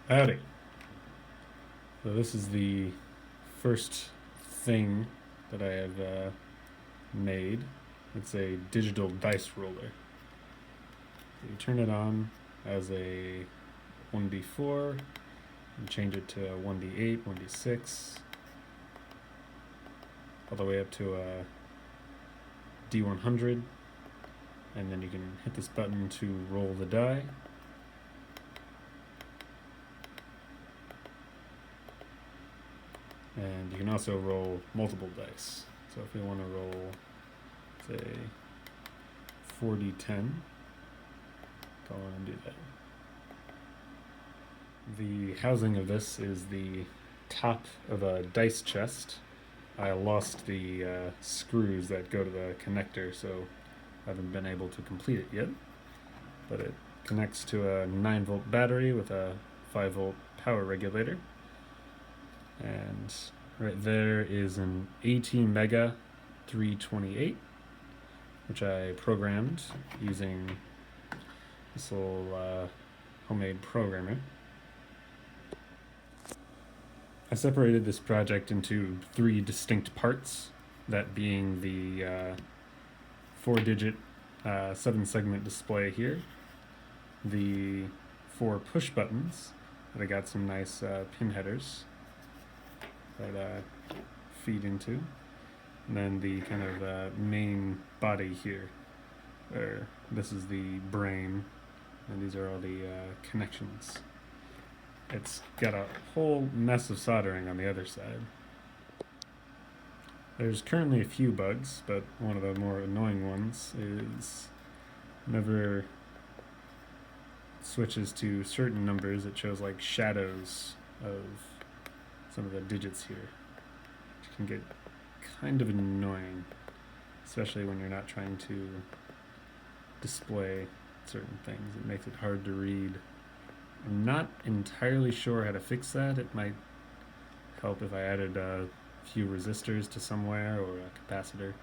Howdy. So this is the first thing that I have made. It's a digital dice roller. So you turn it on as a 1d4 and change it to a 1d8, 1d6, all the way up to a d100, and then you can hit this button to roll the die. And you can also roll multiple dice. So if you want to roll, say, 4d10, go on and do that. The housing of this is the top of a dice chest. I lost the screws that go to the connector, so I haven't been able to complete it yet. But it connects to a 9-volt battery with a 5-volt power regulator. And right there is an ATmega 328, which I programmed using this little homemade programmer. I separated this project into 3 distinct parts, that being the 4-digit 7-segment display here, the 4 push buttons that I got some nice pin headers that feed into, and then the kind of main body here, where this is the brain, and these are all the connections. It's got a whole mess of soldering on the other side. There's currently a few bugs, but one of the more annoying ones is whenever it switches to certain numbers, it shows like shadows of some of the digits here, which can get kind of annoying, especially when you're not trying to display certain things. It makes it hard to read. I'm not entirely sure how to fix that. It might help if I added a few resistors to somewhere or a capacitor.